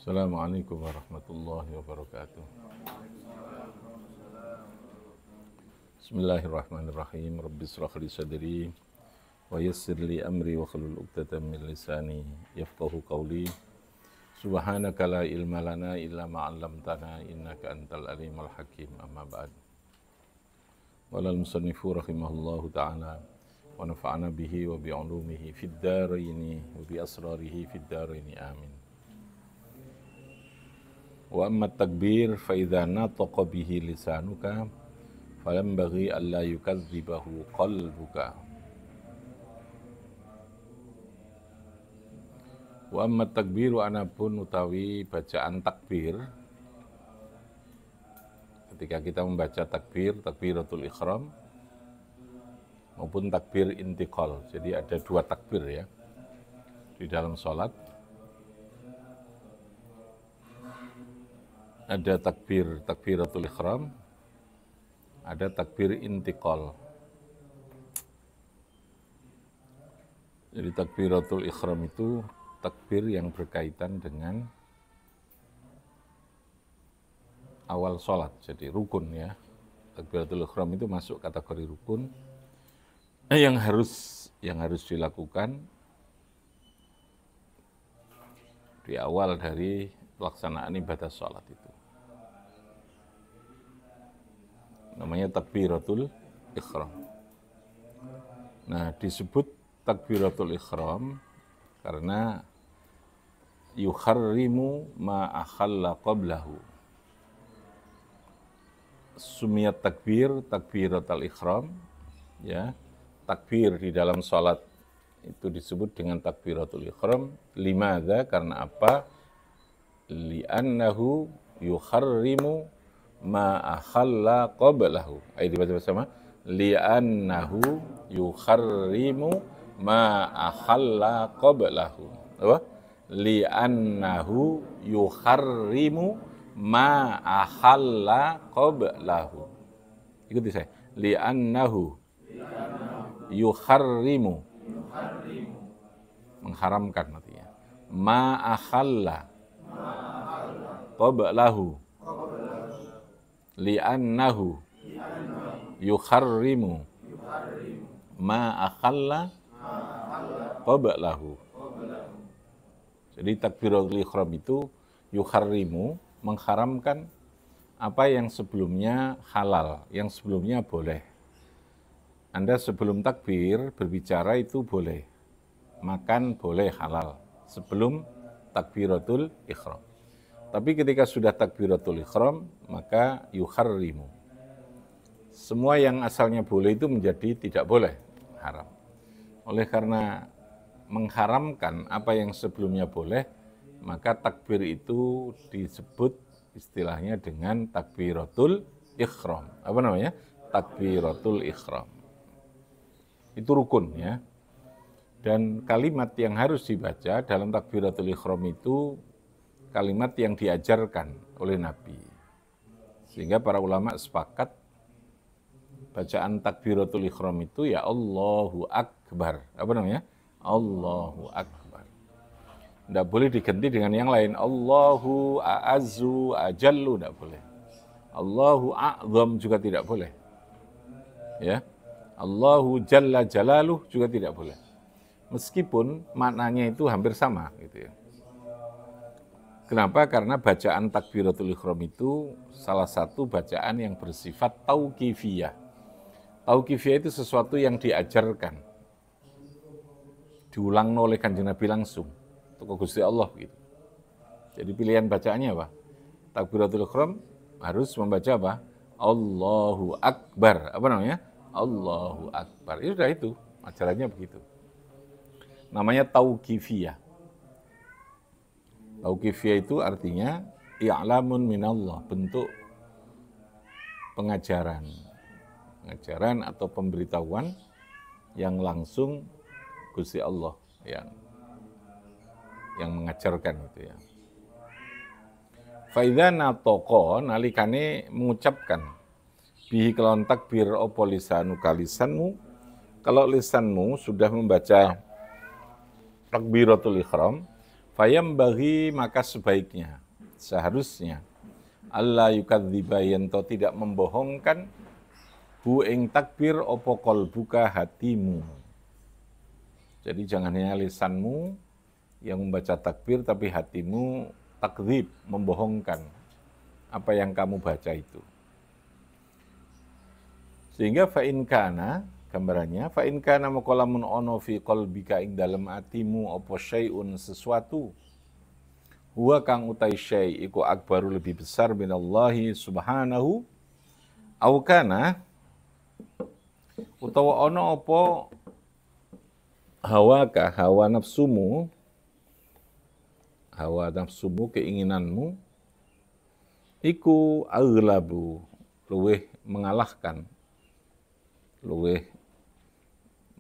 Assalamualaikum warahmatullahi wabarakatuh. Bismillahirrahmanirrahim. Rabbi shrah li sadri wa yassir li amri wa hlul 'uqdatam min lisani yafqahu qawli. Subhanaka la ilma lana illa ma 'allamtana innaka antal alimul hakim. Amma ba'd. Qala al-musannifu rahimahullahu ta'ala wa nafa'ana bihi wa bi 'ulumihi fid dharaini wa bi asrarihi fid dharaini amin. Wa amma takbir fa idza nataqa bihi lisanuka falam baghi alla yukadzibahu qalbuka. Wa amma takbiru anapun utawi bacaan takbir, ketika kita membaca takbir, takbiratul ihram maupun takbir intiqal. Jadi ada dua takbir ya di dalam sholat. Ada takbiratul ihram, ada takbir intiqal. Jadi takbiratul ihram itu takbir yang berkaitan dengan awal sholat, jadi rukun ya. Takbiratul ihram itu masuk kategori rukun yang harus dilakukan di awal dari pelaksanaan ibadah sholat itu. Namanya takbiratul ihram. Nah, disebut takbiratul ihram karena yukharrimu ma akhalla qablahu. Sumiyat takbiratul ihram, ya. Takbir di dalam salat itu disebut dengan takbiratul ihram. Limadza? Karena apa? Li'annahu yukharrimu ma akhalla qablahu. Ayo dibaca bersama. Li'annahu yukharrimu ma akhalla qablahu. Apa? Li'annahu yukharrimu ma akhalla qablahu. Ikuti saya. Li'annahu yukharrimu, mengharamkan artinya. Ma akhalla qablahu. Li'annahu yukharrimu ma akhalla qablahu. Jadi takbiratul ihram itu yukharrimu, mengharamkan apa yang sebelumnya halal, yang sebelumnya boleh. Anda sebelum takbir berbicara itu boleh, makan boleh halal sebelum takbiratul ihram. Tapi ketika sudah takbiratul ihram, maka yukharrimu. Semua yang asalnya boleh itu menjadi tidak boleh, haram. Oleh karena mengharamkan apa yang sebelumnya boleh, maka takbir itu disebut istilahnya dengan takbiratul ihram. Apa namanya? Takbiratul ihram. Itu rukun ya. Dan kalimat yang harus dibaca dalam takbiratul ihram itu kalimat yang diajarkan oleh Nabi. Sehingga para ulama sepakat bacaan takbiratul ihram itu ya Allahu Akbar. Apa namanya? Allahu Akbar. Tidak boleh diganti dengan yang lain. Allahu A'azzu Ajallu, tidak boleh. Allahu A'zam juga tidak boleh. Ya. Allahu Jalla Jalaluh juga tidak boleh. Meskipun maknanya itu hampir sama gitu ya. Kenapa? Karena bacaan takbiratul ihram itu salah satu bacaan yang bersifat tauqifiyah. Tauqifiyah itu sesuatu yang diajarkan, diulang oleh Kanjeng Nabi langsung untuk Gusti Allah gitu. Jadi pilihan bacaannya apa? Takbiratul ihram harus membaca apa? Allahu Akbar. Apa namanya? Allahu Akbar. Itu sudah itu, ajarannya begitu. Namanya tauqifiyah. Tauqifiyah itu artinya i'lamun minallah, bentuk pengajaran atau pemberitahuan yang langsung Gusti Allah yang mengajarkan itu ya. Faidza natoko nalikane mengucapkan bihi kelawan takbir opo lisanuka lisanmu, kalau lisanmu sudah membaca takbiratul ihram, fayam bagi maka sebaiknya, seharusnya Allah yukadziba yento tidak membohongkan hu ing takbir opo kolbuka hatimu. Jadi jangan hanya lisanmu yang membaca takbir, tapi hatimu takdzib, membohongkan apa yang kamu baca itu. Sehingga fa'in kana, gambarannya, fa'in kana maqalamun ono fi qalbika ing dalem atimu apa syai'un sesuatu, huwa kang utai syai' iku akbaru lebih besar minallahi subhanahu, au kana utawa ono apa hawa nafsumu keinginanmu iku aghlabu luweh mengalahkan, luweh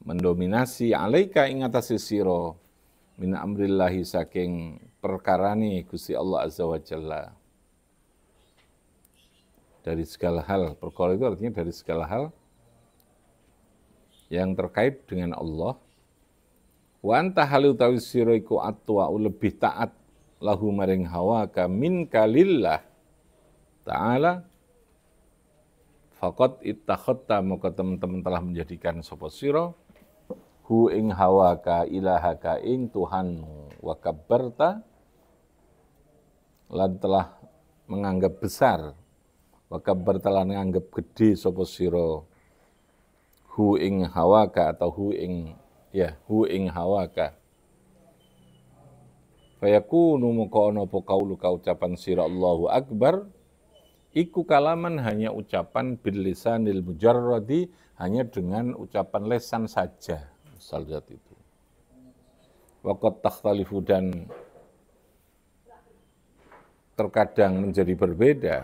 mendominasi alaika ing atase sira min amrillahi saking perkarane Gusti Allah Azza wa Jalla, dari segala hal. Perkara itu artinya dari segala hal yang terkait dengan Allah. Wa anta halu tawi sira iku atwa lebih taat lahu maring hawa ka min kalillah ta'ala, faqad ittakhatta maka teman-teman telah menjadikan sapa sira hu ing hawa ka ilahaka ing Tuhanmu, wa kabbarta lan telah menganggap besar, wa kabbarta lan menganggap gede sapa sira hu ing hawaka atau hu ing hawaka. Fayakunu maka ana apa kauluka ucapan sira Allahu Akbar iku kalaman hanya ucapan bil lisanil mujarradi, hanya dengan ucapan lesan saja, misal zat itu. Waqad takhtalifu dan terkadang menjadi berbeda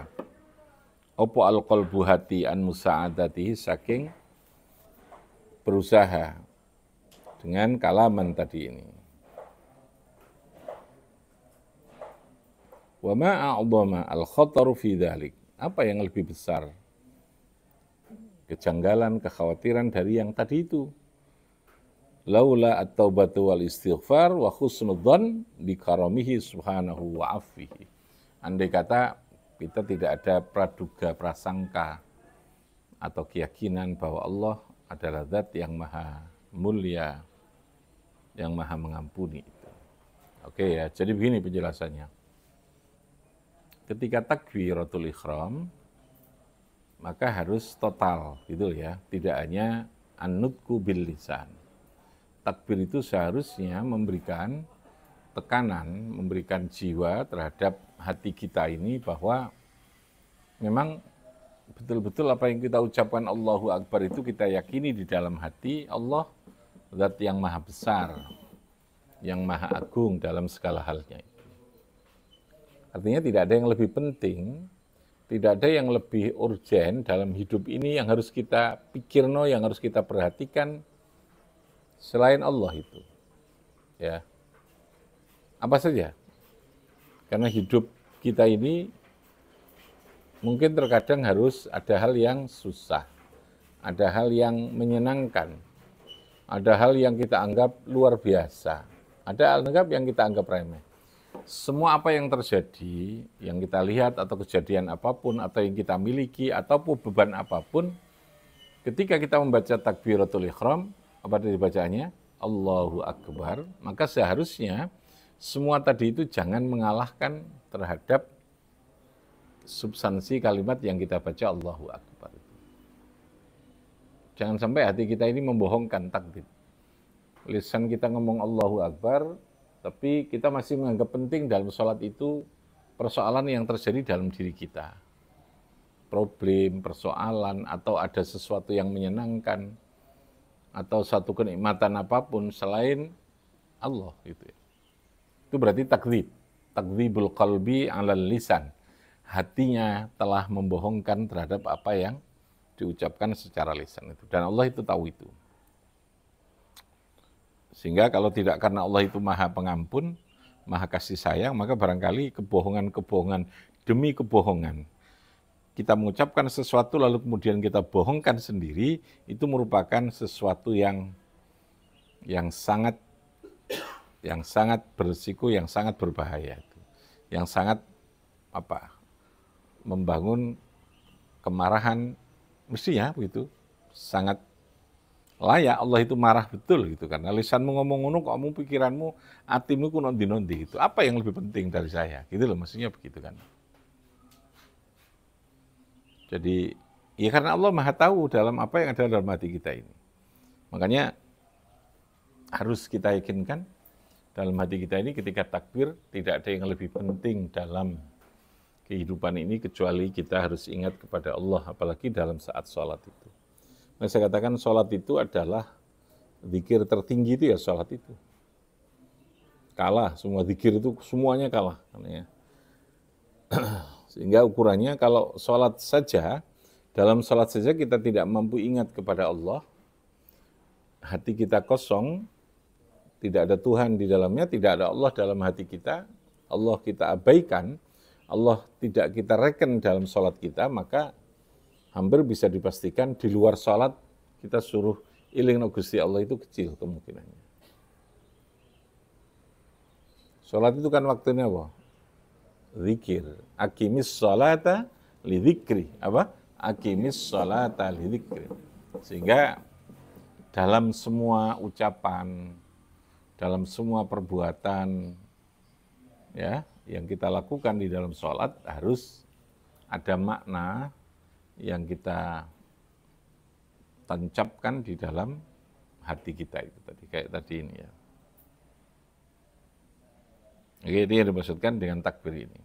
apa alqalbu hati an musa'adatihi saking berusaha dengan kalaman tadi ini. Wa ma a'dhama al-khataru fi dzalik. Apa yang lebih besar kejanggalan, kekhawatiran dari yang tadi itu? Laula at-taubatu wal istighfar wa husnudzan bi karamihi subhanahu wa afwihi. Andai kata kita tidak ada praduga prasangka atau keyakinan bahwa Allah adalah zat yang maha mulia, yang maha mengampuni itu. Oke ya, jadi begini penjelasannya. Ketika takbiratul ihram, maka harus total gitu ya, tidak hanya an-nutqu bil lisan. Takbir itu seharusnya memberikan tekanan, memberikan jiwa terhadap hati kita ini bahwa memang betul-betul apa yang kita ucapkan Allahu Akbar itu kita yakini di dalam hati Allah zat yang maha besar, yang maha agung dalam segala halnya. Artinya tidak ada yang lebih penting, tidak ada yang lebih urgen dalam hidup ini yang harus kita pikirno, yang harus kita perhatikan selain Allah itu. Ya. Apa saja? Karena hidup kita ini mungkin terkadang harus ada hal yang susah, ada hal yang menyenangkan, ada hal yang kita anggap luar biasa, ada hal yang kita anggap remeh. Semua apa yang terjadi, yang kita lihat atau kejadian apapun, atau yang kita miliki, ataupun beban apapun, ketika kita membaca takbiratul ihram, apa tadi bacaannya? Allahu Akbar, maka seharusnya semua tadi itu jangan mengalahkan terhadap substansi kalimat yang kita baca Allahu Akbar. Jangan sampai hati kita ini membohongkan takbir. Lisan kita ngomong Allahu Akbar, tapi kita masih menganggap penting dalam sholat itu persoalan yang terjadi dalam diri kita. Problem, persoalan, atau ada sesuatu yang menyenangkan, atau satu kenikmatan apapun selain Allah. Itu berarti takdzibul qalbi 'alal lisan. Hatinya telah membohongkan terhadap apa yang diucapkan secara lisan itu. Dan Allah itu tahu itu. Sehingga kalau tidak karena Allah itu maha pengampun, maha kasih sayang, maka barangkali kebohongan-kebohongan demi kebohongan. Kita mengucapkan sesuatu lalu kemudian kita bohongkan sendiri, itu merupakan sesuatu yang sangat berisiko, yang sangat berbahaya, yang sangat membangun kemarahan, mestinya begitu, sangat layak Allah itu marah betul gitu, karena lisanmu ngomong ngono, kamu pikiranmu, hatimu ku nondi-nondi gitu. Apa yang lebih penting dari saya? Gitu loh, maksudnya begitu kan. Jadi ya karena Allah Maha tahu dalam apa yang ada dalam hati kita ini. Makanya harus kita yakinkan dalam hati kita ini ketika takbir tidak ada yang lebih penting dalam kehidupan ini kecuali kita harus ingat kepada Allah, apalagi dalam saat sholat itu. Nah, saya katakan sholat itu adalah zikir tertinggi itu ya sholat itu. Kalah, semua zikir itu semuanya kalah. Sehingga ukurannya kalau sholat saja, dalam sholat saja kita tidak mampu ingat kepada Allah, hati kita kosong, tidak ada Tuhan di dalamnya, tidak ada Allah dalam hati kita, Allah kita abaikan, Allah tidak kita reken dalam sholat kita, maka hampir bisa dipastikan di luar sholat kita suruh iling no Gusti Allah itu kecil kemungkinannya. Sholat itu kan waktunya apa? Zikir. Aqimis sholata li dzikri. Apa? Aqimis sholata li dzikri. Sehingga dalam semua ucapan, dalam semua perbuatan ya yang kita lakukan di dalam sholat harus ada makna yang kita tancapkan di dalam hati kita itu tadi, kayak tadi ini ya. Oke, ini yang dimaksudkan dengan takbir ini.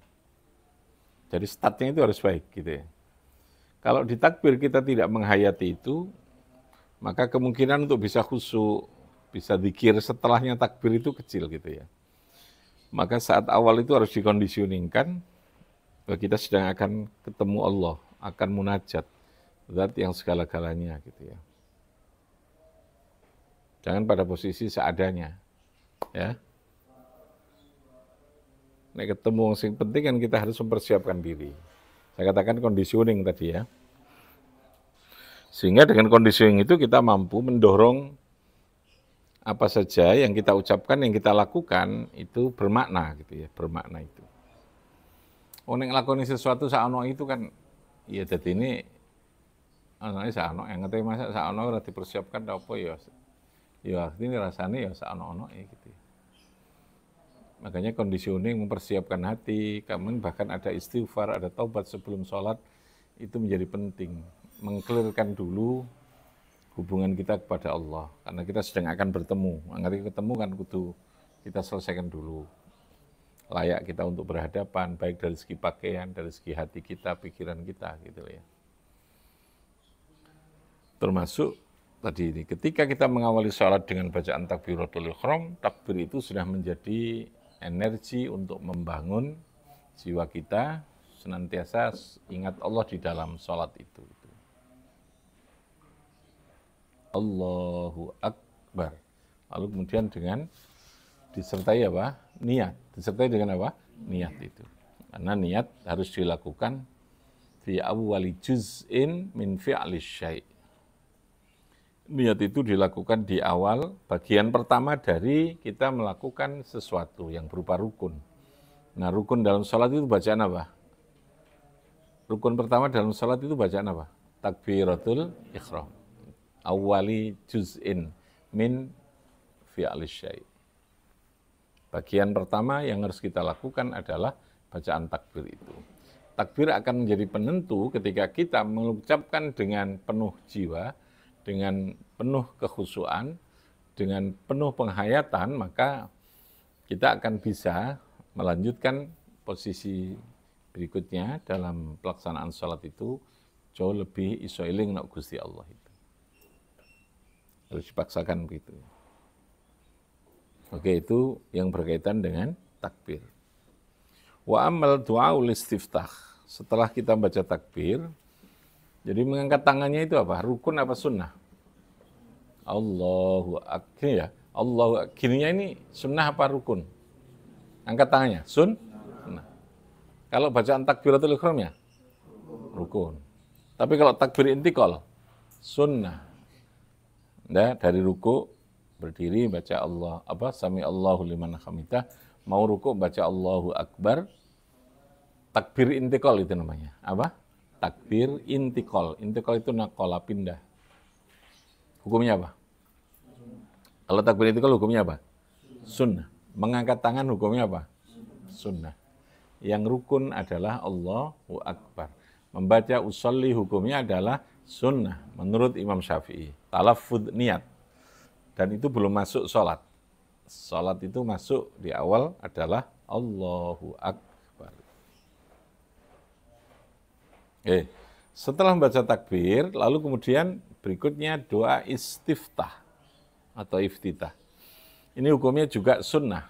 Jadi startnya itu harus baik gitu ya. Kalau di takbir kita tidak menghayati itu, maka kemungkinan untuk bisa khusyuk, bisa zikir setelahnya takbir itu kecil gitu ya. Maka saat awal itu harus dikondisioningkan, bahwa kita sedang akan ketemu Allah, akan munajat, zat yang segala-galanya gitu ya. Jangan pada posisi seadanya, ya. Nek ketemu yang penting kan kita harus mempersiapkan diri. Saya katakan conditioning tadi ya. Sehingga dengan conditioning itu kita mampu mendorong apa saja yang kita ucapkan, yang kita lakukan itu bermakna gitu ya, bermakna itu. Oh nek nglakoni sesuatu saono itu kan ya dadi ini anake saono yang ngerti masa saono ora dipersiapkan apa ya. Ya artinya rasane ya saono-onoke gitu ya. Makanya conditioning mempersiapkan hati, kemudian bahkan ada istighfar, ada taubat sebelum sholat, itu menjadi penting. Mengklirkan dulu hubungan kita kepada Allah. Karena kita sedang akan bertemu. Ngerti ketemu kan kudu kita selesaikan dulu. Layak kita untuk berhadapan, baik dari segi pakaian, dari segi hati kita, pikiran kita gitu ya. Termasuk tadi ini, ketika kita mengawali sholat dengan bacaan takbiratul ihram, takbir itu sudah menjadi energi untuk membangun jiwa kita senantiasa ingat Allah di dalam sholat itu. Allahu Akbar. Lalu kemudian dengan disertai apa? Niat. Disertai dengan apa? Niat itu. Karena niat harus dilakukan fi awwali juz'in min fi'lis syai'. Niat itu dilakukan di awal, bagian pertama dari kita melakukan sesuatu yang berupa rukun. Nah, rukun dalam sholat itu bacaan apa? Rukun pertama dalam sholat itu bacaan apa? Takbiratul ihram. Awwali juz'in min fi'lis syai'. Bagian pertama yang harus kita lakukan adalah bacaan takbir itu. Takbir akan menjadi penentu ketika kita mengucapkan dengan penuh jiwa, dengan penuh kekhusyuan, dengan penuh penghayatan, maka kita akan bisa melanjutkan posisi berikutnya dalam pelaksanaan sholat itu jauh lebih iso eling nak Gusti Allah itu. Harus dipaksakan begitu. Oke, itu yang berkaitan dengan takbir. Wa amal du'aul istiftah. Setelah kita baca takbir, jadi mengangkat tangannya itu apa? Rukun apa sunnah? Allahu Akbar ya. Allahu Akbar. Ini sunnah apa rukun? Angkat tangannya, sunnah. Kalau bacaan takbiratul ihramnya rukun. Tapi kalau takbir intikal sunnah. Nah, dari ruku berdiri baca Allah sami Allahu liman hamidah, mau ruku baca Allahu akbar. Takbir intikal itu namanya. Apa? Takbir intikal. Intikal itu naqala, pindah. Hukumnya apa? Kalau takbir intikal hukumnya apa? Sunnah. Mengangkat tangan hukumnya apa? Sunnah. Yang rukun adalah Allahu akbar. Membaca usolli hukumnya adalah sunnah menurut Imam Syafi'i. Talaffuz niat. Dan itu belum masuk sholat. Sholat itu masuk di awal adalah Allahu akbar. Setelah membaca takbir, lalu kemudian berikutnya doa istiftah atau iftitah. Ini hukumnya juga sunnah.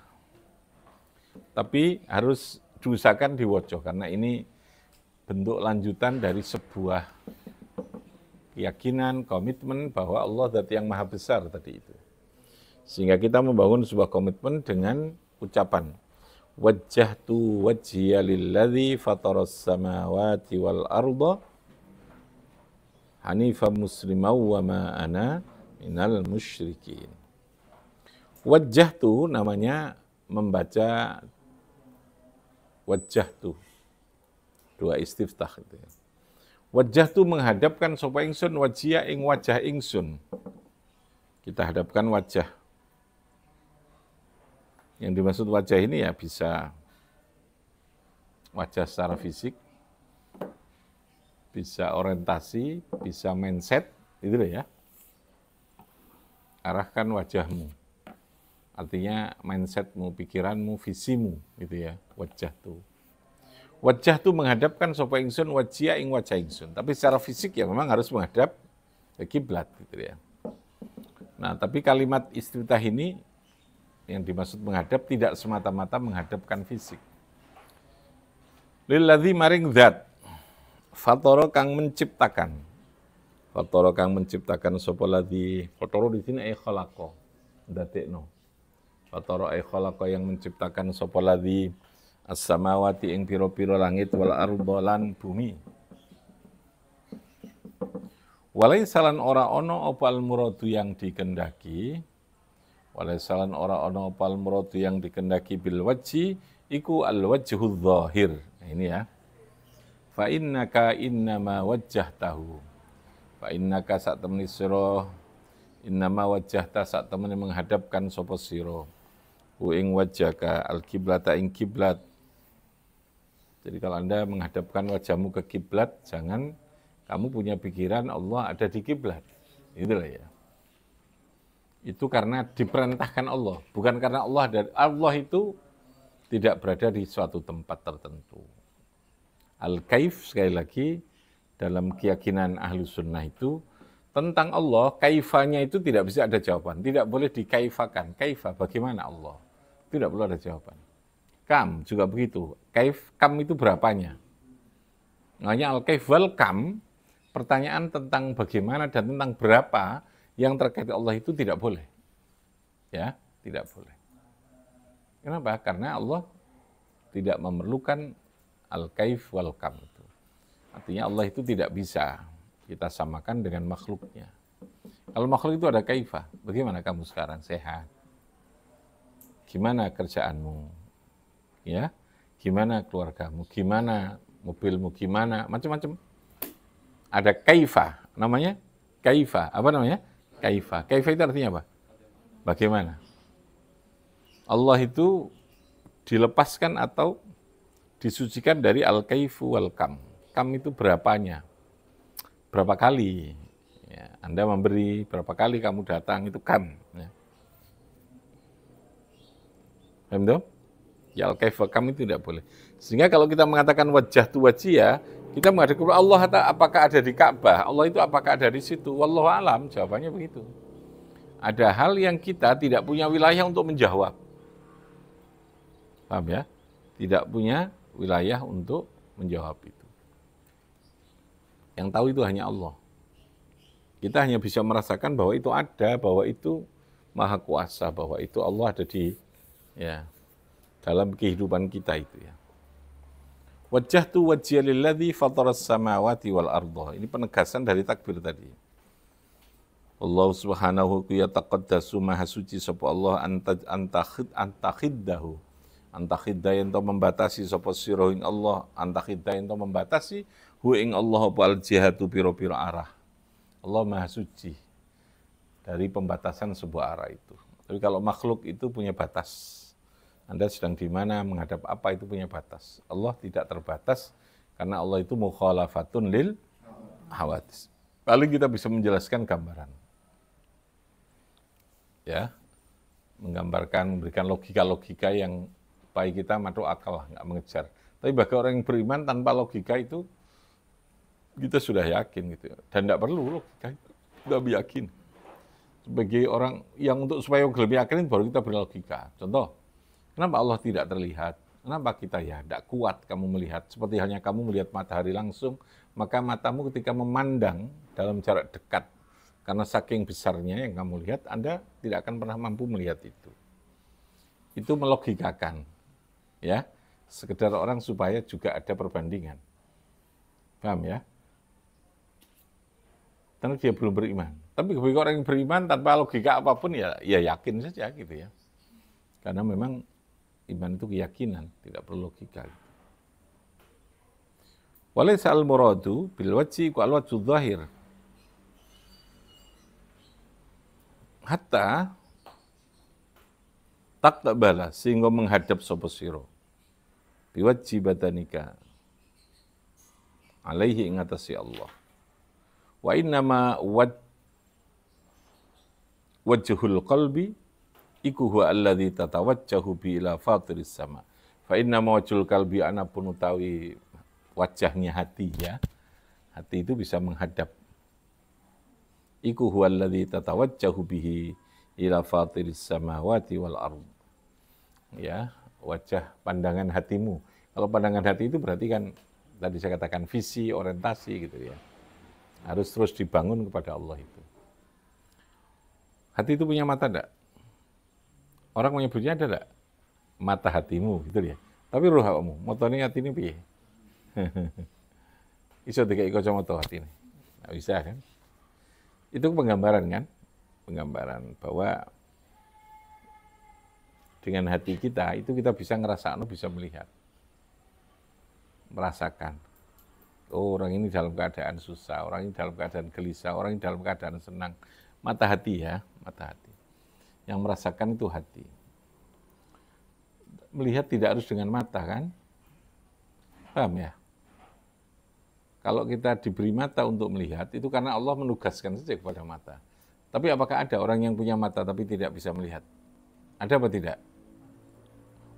Tapi harus diusahakan diwoco, karena ini bentuk lanjutan dari sebuah keyakinan, komitmen bahwa Allah zat yang maha besar tadi itu. Sehingga kita membangun sebuah komitmen dengan ucapan wajjahtu wajhiya lilladzi fataras samawati wal arda hanifan musliman wa ma ana minal musyrikin. Wajjahtu namanya membaca wajjahtu. Dua istiftah gitu ya. Wajjahtu menghadapkan sapa ingsun wajhiya ing wajah ingsun. Kita hadapkan wajah. Yang dimaksud wajah ini ya bisa wajah secara fisik, bisa orientasi, bisa mindset, itu ya. Arahkan wajahmu. Artinya mindsetmu, pikiranmu, visimu, gitu ya, wajah tuh. Wajah tuh menghadapkan sapa ingsun wajhiya ing wajah ingsun. Tapi secara fisik ya memang harus menghadap ke kiblat, gitu ya. Nah, tapi kalimat istiftah ini yang dimaksud menghadap tidak semata-mata menghadapkan fisik. Lilladzi maring zat fatara kang menciptakan. Fatara kang menciptakan sapa ladzi. Fatara di sini ay khalaqa. Ndadekno. Fatara ay khalaqa yang menciptakan sapa ladzi as-samawati ing pira-pira langit wal arda lan bumi. Walaisalan ora ana apa al-muradu yang dikendaki. Walaisalan ora ana apa al-muradu yang dikendaki bil wajhi iku al-wajhudz dzahir. Nah, ini ya. Fa innaka innama wajjahtahu. Fa innaka sak temeni sira innama wajjahta sak temene menghadapkan sapa sira. Ku ing wajhaka al-kiblata ing kiblat. Jadi kalau Anda menghadapkan wajahmu ke kiblat, jangan kamu punya pikiran Allah ada di kiblat. Itulah ya. Itu karena diperintahkan Allah, bukan karena Allah itu tidak berada di suatu tempat tertentu. Al-kaif sekali lagi dalam keyakinan ahlu sunnah itu tentang Allah, kaifanya itu tidak bisa ada jawaban, tidak boleh dikaifakan. Kaifa, bagaimana Allah? Tidak perlu ada jawaban. Kam juga begitu. Kaif, kam itu berapanya? Makanya al-kaif wal kam, pertanyaan tentang bagaimana dan tentang berapa yang terkait Allah itu tidak boleh. Ya, tidak boleh. Kenapa? Karena Allah tidak memerlukan al-kaif wal kam itu. Artinya Allah itu tidak bisa kita samakan dengan makhluknya. Kalau makhluk itu ada kaifah, bagaimana kamu sekarang sehat? Gimana kerjaanmu? Ya, gimana keluargamu? Gimana mobilmu? Gimana? Macam-macam. Ada kaifah, namanya kaifah. Apa namanya? Kaifah. Kaifah itu artinya apa? Bagaimana? Allah itu dilepaskan atau disucikan dari al-kaifu wal kam. Kam itu berapanya? Berapa kali? Ya, Anda memberi, berapa kali kamu datang, itu kam. Ya. Paham itu? Ya al-kaifu kam itu tidak boleh. Sehingga kalau kita mengatakan wajah tu wajiyah, kita menghadap Allah apakah ada di Ka'bah? Allah itu apakah ada di situ? Wallahu alam, jawabannya begitu. Ada hal yang kita tidak punya wilayah untuk menjawab. Paham ya? Tidak punya wilayah untuk menjawab itu. Yang tahu itu hanya Allah. Kita hanya bisa merasakan bahwa itu ada, bahwa itu maha kuasa, bahwa itu Allah ada di dalam kehidupan kita itu ya. Wajjahtu wajhiya lilladzi fataras samawati wal arda. Ini penegasan dari takbir tadi. Allah subhanahu wa taqaddasu maha suci sapa Allah antakhiddahu. Antakhidda yang membatasi sapa sira ing Allah, antakhidda yang membatasi hu ing Allah apa al jihatu pira-pira arah. Allah maha suci dari pembatasan sebuah arah itu. Tapi kalau makhluk itu punya batas. Anda sedang di mana, menghadap apa itu punya batas. Allah tidak terbatas karena Allah itu mukhalafatun lil hawadis. Paling kita bisa menjelaskan gambaran. Ya, menggambarkan, memberikan logika-logika yang baik kita masuk akal lah, nggak mengejar. Tapi bagi orang yang beriman tanpa logika itu kita sudah yakin gitu. Dan tidak perlu logika itu, sudah yakin. Sebagai orang yang supaya lebih yakin baru kita beri logika. Contoh, kenapa Allah tidak terlihat? Kenapa kita ya tidak kuat kamu melihat? Seperti halnya kamu melihat matahari langsung, maka matamu ketika memandang dalam jarak dekat, karena saking besarnya yang kamu lihat, Anda tidak akan pernah mampu melihat itu. Itu melogikakan, ya, sekedar orang supaya juga ada perbandingan. Paham ya? Karena dia belum beriman. Tapi bagi orang yang beriman tanpa logika apapun ya yakin saja gitu ya. Karena memang iman itu keyakinan, tidak perlu logika. Walaysa al-muradu bil wajhi wal wajhu dzahir. Hatta taqbala sehingga menghadap sapa sira. Biwajhi badanika alaihi ing atase Allah. Wa innama wajhul qalbi iku huwa alladzi tatawajjahu bi ila fatiris sama. Fa inna wajhul qalbi anapun utawi wajahnya hati ya. Hati itu bisa menghadap. Iku huwa alladzi tatawajjahu bihi ila fatiris samawati wal ard. Ya, wajah pandangan hatimu. Kalau pandangan hati itu berarti kan tadi saya katakan visi, orientasi gitu ya. Harus terus dibangun kepada Allah itu. Hati itu punya mata enggak? Orang menyebutnya ada enggak? Mata hatimu gitu ya. Tapi roh kamu, motone hati ini piye? Iso dikai kacamata hati ini. Enggak bisa kan? Itu penggambaran kan? Penggambaran bahwa dengan hati kita itu kita bisa ngerasakan, bisa melihat. Merasakan. Oh, orang ini dalam keadaan susah, orang ini dalam keadaan gelisah, orang ini dalam keadaan senang. Mata hati ya, mata hati. Yang merasakan itu hati. Melihat tidak harus dengan mata kan? Paham ya? Kalau kita diberi mata untuk melihat, itu karena Allah menugaskan saja kepada mata. Tapi apakah ada orang yang punya mata tapi tidak bisa melihat? Ada apa tidak?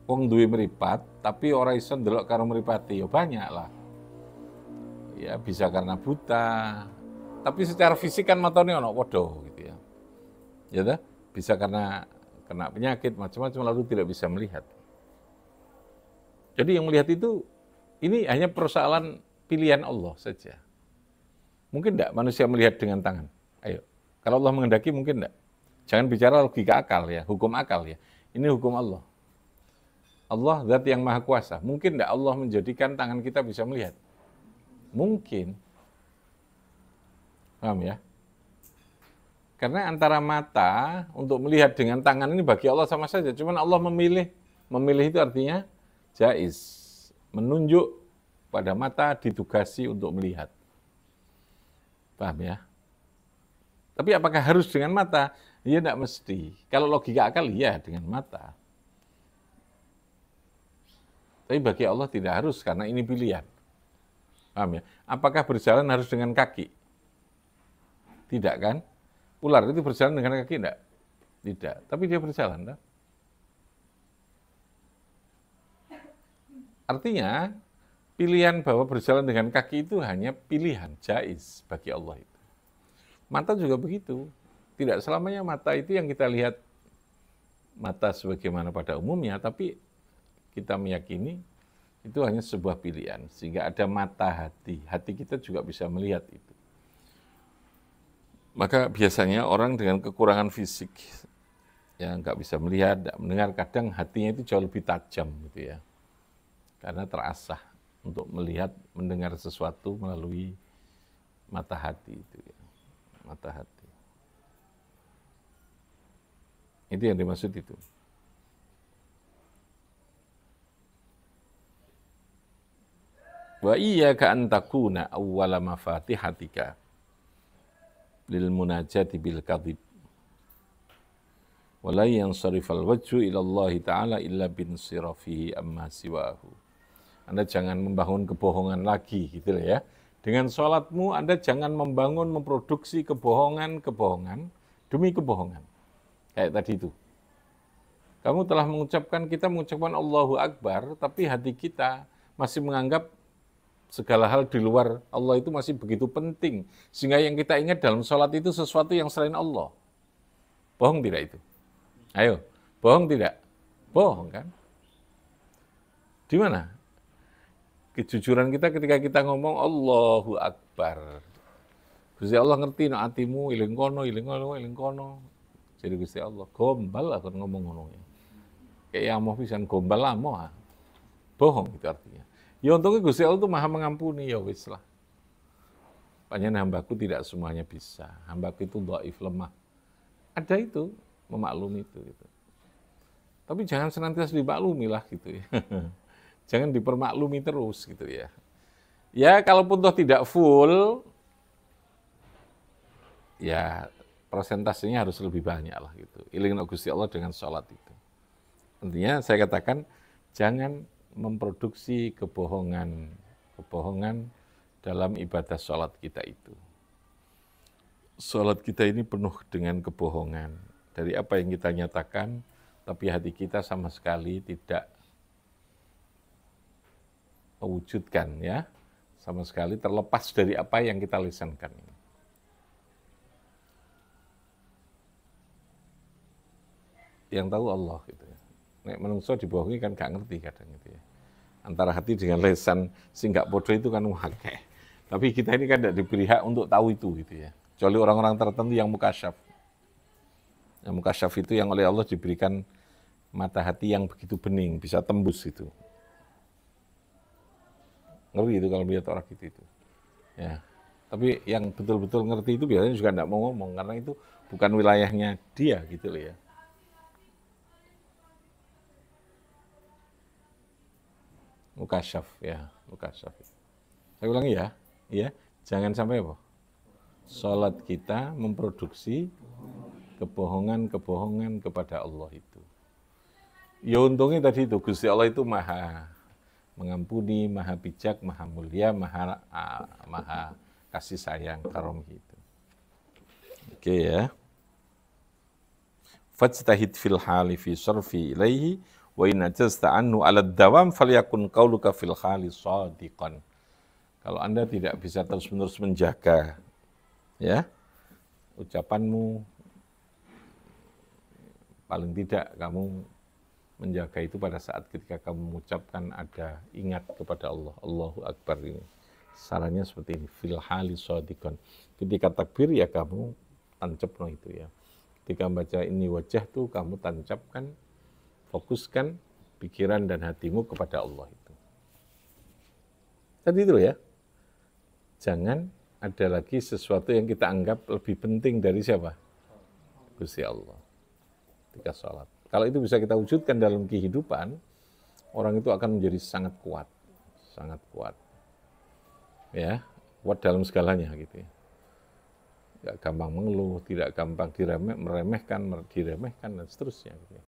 Wong duwe meripat, tapi orang iso ndelok karo mripati, ya banyak lah. Ya bisa karena buta, tapi secara fisik kan matanya ono podo gitu ya. Ya dah, bisa karena kena penyakit macam-macam lalu tidak bisa melihat. Jadi yang melihat itu ini hanya persoalan pilihan Allah saja. Mungkin enggak manusia melihat dengan tangan? Ayo. Kalau Allah menghendaki mungkin enggak? Jangan bicara logika akal ya, hukum akal ya. Ini hukum Allah. Allah zat yang maha kuasa. Mungkin enggak Allah menjadikan tangan kita bisa melihat? Mungkin. Paham ya? Karena antara mata untuk melihat dengan tangan ini bagi Allah sama saja. Cuman Allah memilih. Memilih itu artinya jaiz. Menunjuk pada mata ditugasi untuk melihat. Paham ya? Tapi apakah harus dengan mata? Ya tidak mesti. Kalau logika akal, ya dengan mata. Tapi bagi Allah tidak harus, karena ini pilihan. Paham ya? Apakah berjalan harus dengan kaki? Tidak kan? Ular itu berjalan dengan kaki enggak? Tidak. Tapi dia berjalan. Tak? Artinya, pilihan bahwa berjalan dengan kaki itu hanya pilihan, jaiz bagi Allah itu. Mata juga begitu. Tidak selamanya mata itu yang kita lihat mata sebagaimana pada umumnya, tapi kita meyakini itu hanya sebuah pilihan. Sehingga ada mata hati. Hati kita juga bisa melihat itu. Maka biasanya orang dengan kekurangan fisik, yang nggak bisa melihat, nggak mendengar, kadang hatinya itu jauh lebih tajam gitu ya. Karena terasah. untuk melihat, mendengar sesuatu melalui mata hati itu ya. Mata hati. Itu yang dimaksud itu. Wa iyyaka an takuna awwala mafatihatika lil munajati bil kadhib. Wa la yansarifal wajhu ila Allah Ta'ala illa bin sirafihi amma siwahu. Anda jangan membangun kebohongan lagi gitu ya. Dengan sholatmu Anda jangan membangun, memproduksi kebohongan-kebohongan demi kebohongan. Kayak tadi itu. Kamu telah kita mengucapkan Allahu Akbar, tapi hati kita masih menganggap segala hal di luar Allah itu masih begitu penting. Sehingga yang kita ingat dalam sholat itu sesuatu yang selain Allah. Bohong tidak itu? Ayo, bohong tidak? Bohong kan? Di mana kejujuran kita ketika kita ngomong Allahu Akbar? Gusti Allah ngerti no atimu, iling kono. Jadi Gusti Allah, gombal akan ngomong ngono. Kayak amoh pisan gombal amoh. Bohong itu artinya. Ya untungnya Gusti Allah itu maha mengampuni, ya wis lah. Panjang hambaku tidak semuanya bisa. Hambaku itu dhaif, lemah. Ada itu, memaklumi itu. Gitu. Tapi jangan senantiasa dimaklumi lah gitu ya. Jangan dipermaklumi terus gitu ya. Ya kalaupun toh tidak full, ya persentasenya harus lebih banyak lah gitu. Ilingin Gusti Allah dengan sholat itu. Intinya saya katakan, jangan memproduksi kebohongan dalam ibadah sholat kita itu. Sholat kita ini penuh dengan kebohongan. Dari apa yang kita nyatakan, tapi hati kita sama sekali tidak mewujudkan ya. Sama sekali terlepas dari apa yang kita lisankan ini. Yang tahu Allah gitu ya. Nek menungso dibohongi kan gak ngerti kadang gitu ya. Antara hati dengan lesan sing gak podo itu kan wakeh. Tapi kita ini kan tidak diberi hak untuk tahu itu gitu ya. Kecuali orang-orang tertentu yang mukasyaf. Yang mukasyaf itu yang oleh Allah diberikan mata hati yang begitu bening, bisa tembus itu. Ngerti itu kalau lihat orang gitu itu. Ya. Tapi yang betul-betul ngerti itu biasanya juga tidak mau ngomong karena itu bukan wilayahnya dia gitu loh ya. Mukasyaf ya, mukasyaf. Saya ulangi ya, jangan sampai apa? Salat kita memproduksi kebohongan kepada Allah itu. Ya untungnya tadi itu Gusti Allah itu maha mengampuni, maha bijak, maha mulia, maha kasih sayang, karom gitu. Oke ya. Fajtahid fil hali fi sarfi ilaihi wa in ajazta anhu 'ala dawam falyakun qauluka fil khali shadiqan. Kalau Anda tidak bisa terus-menerus menjaga ya ucapanmu, paling tidak kamu menjaga itu pada saat ketika kamu mengucapkan ada ingat kepada Allah, Allahu Akbar ini. Sarannya seperti ini, fil hali shadiqan. Ketika takbir ya kamu tancapno itu ya. Ketika baca ini wajah tuh kamu tancapkan, fokuskan pikiran dan hatimu kepada Allah itu. Tadi itu ya. Jangan ada lagi sesuatu yang kita anggap lebih penting dari siapa? Gusti Allah. Ketika sholat. Kalau itu bisa kita wujudkan dalam kehidupan, orang itu akan menjadi sangat kuat. Sangat kuat. Ya, kuat dalam segalanya gitu ya. Tidak gampang mengeluh, tidak gampang diremehkan, dan seterusnya. Gitu ya.